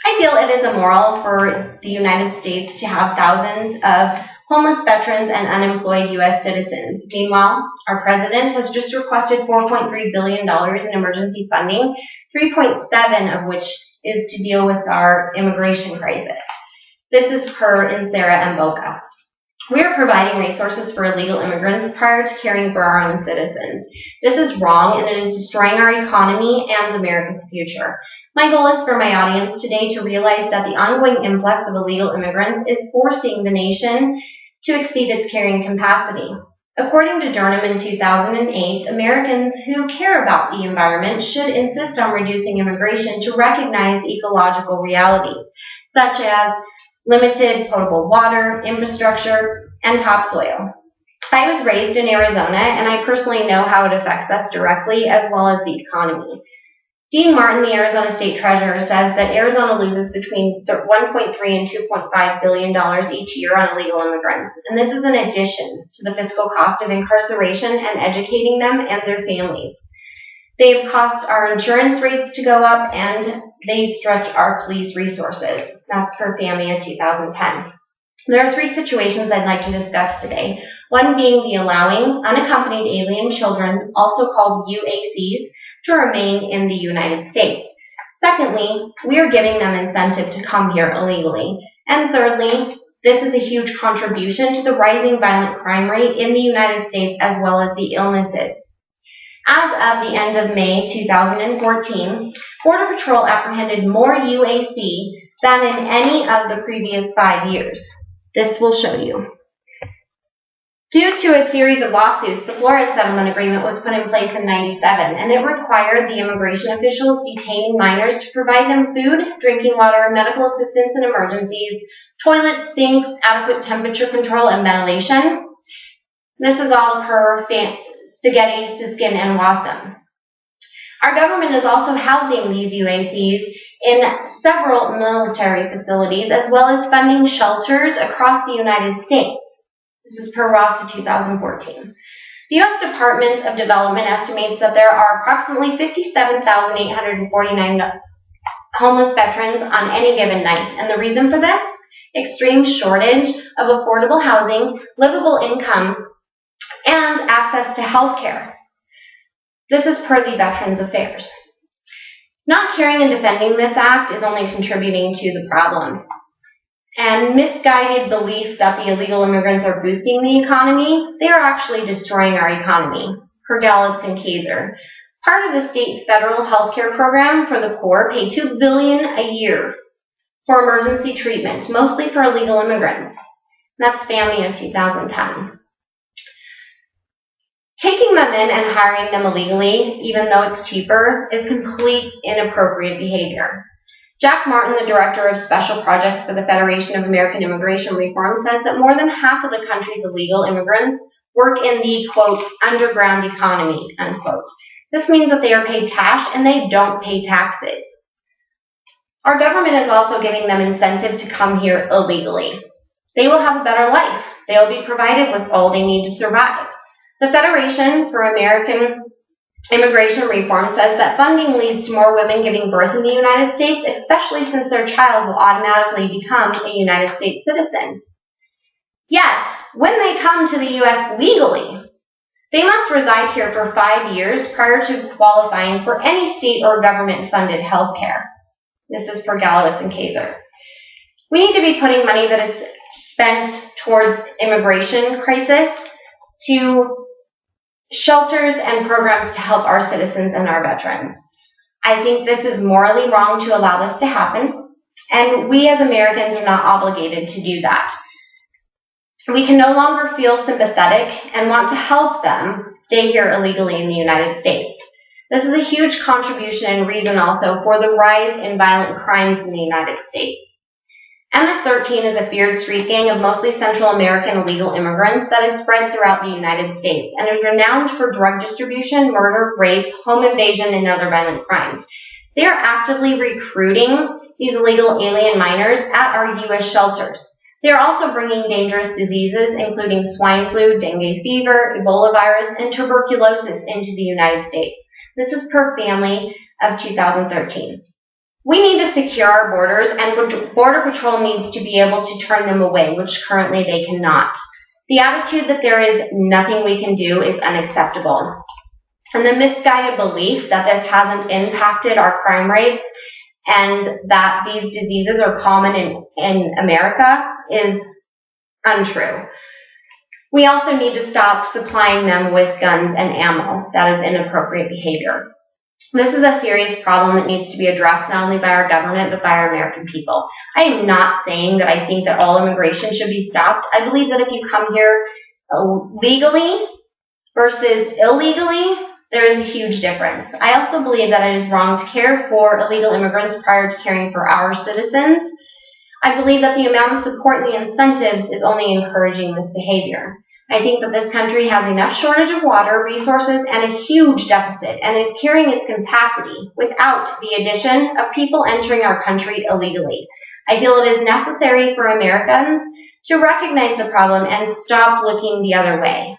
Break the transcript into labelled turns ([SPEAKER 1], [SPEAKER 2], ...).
[SPEAKER 1] I feel it is immoral for the United States to have thousands of homeless veterans and unemployed U.S. citizens. Meanwhile, our president has just requested $4.3 billion in emergency funding, 3.7 of which is to deal with our immigration crisis. This is per Insera and Boca. We are providing resources for illegal immigrants prior to caring for our own citizens. This is wrong, and it is destroying our economy and America's future. My goal is for my audience today to realize that the ongoing influx of illegal immigrants is forcing the nation to exceed its carrying capacity. According to Durham in 2008, Americans who care about the environment should insist on reducing immigration to recognize ecological realities, such as limited potable water, infrastructure, and topsoil. I was raised in Arizona, and I personally know how it affects us directly as well as the economy. Dean Martin, the Arizona State Treasurer, says that Arizona loses between $1.3 and $2.5 billion each year on illegal immigrants, and this is in addition to the fiscal cost of incarceration and educating them and their families. They've caused our insurance rates to go up, and they stretch our police resources. That's per FAMIA 2010. There are three situations I'd like to discuss today. One being the allowing unaccompanied alien children, also called UACs, to remain in the United States. Secondly, we are giving them incentive to come here illegally. And thirdly, this is a huge contribution to the rising violent crime rate in the United States as well as the illnesses. As of the end of May 2014, Border Patrol apprehended more UAC than in any of the previous 5 years. This will show you. Due to a series of lawsuits, the Flores Settlement Agreement was put in place in '97, and it required the immigration officials detaining minors to provide them food, drinking water, medical assistance in emergencies, toilets, sinks, adequate temperature control, and ventilation. This is all per Spaghetti, Siskin, and Wasson. Our government is also housing these UACs in several military facilities, as well as funding shelters across the United States. This is per Ross 2014. The U.S. Department of Development estimates that there are approximately 57,849 homeless veterans on any given night. And the reason for this? Extreme shortage of affordable housing, livable income, and access to health care. This is per the Veterans Affairs. Not caring and defending this act is only contributing to the problem. And misguided beliefs that the illegal immigrants are boosting the economy, they are actually destroying our economy, per Gallup and Kaiser. Part of the state's federal health care program for the poor pay $2 billion a year for emergency treatment, mostly for illegal immigrants. That's FAMIA 2010. Taking them in and hiring them illegally, even though it's cheaper, is complete inappropriate behavior. Jack Martin, the Director of Special Projects for the Federation of American Immigration Reform, says that more than half of the country's illegal immigrants work in the, quote, underground economy, unquote. This means that they are paid cash and they don't pay taxes. Our government is also giving them incentive to come here illegally. They will have a better life. They will be provided with all they need to survive. The Federation for American Immigration Reform says that funding leads to more women giving birth in the United States, especially since their child will automatically become a United States citizen. Yet, when they come to the U.S. legally, they must reside here for 5 years prior to qualifying for any state or government-funded health care. This is for Gallowitz and Kaiser. We need to be putting money that is spent towards immigration crisis to shelters and programs to help our citizens and our veterans. I think this is morally wrong to allow this to happen, and we as Americans are not obligated to do that. We can no longer feel sympathetic and want to help them stay here illegally in the United States. This is a huge contribution and reason also for the rise in violent crimes in the United States. MS-13 is a feared street gang of mostly Central American illegal immigrants that is spread throughout the United States and is renowned for drug distribution, murder, rape, home invasion, and other violent crimes. They are actively recruiting these illegal alien minors at our U.S. shelters. They are also bringing dangerous diseases, including swine flu, dengue fever, Ebola virus, and tuberculosis into the United States. This is per Family of 2013. We need to secure our borders, and Border Patrol needs to be able to turn them away, which currently they cannot. The attitude that there is nothing we can do is unacceptable. And the misguided belief that this hasn't impacted our crime rates and that these diseases are common in America is untrue. We also need to stop supplying them with guns and ammo. That is inappropriate behavior. This is a serious problem that needs to be addressed not only by our government, but by our American people. I am not saying that I think that all immigration should be stopped. I believe that if you come here legally versus illegally, there is a huge difference. I also believe that it is wrong to care for illegal immigrants prior to caring for our citizens. I believe that the amount of support and the incentives is only encouraging this behavior. I think that this country has enough shortage of water, resources, and a huge deficit, and is carrying its capacity without the addition of people entering our country illegally. I feel it is necessary for Americans to recognize the problem and stop looking the other way.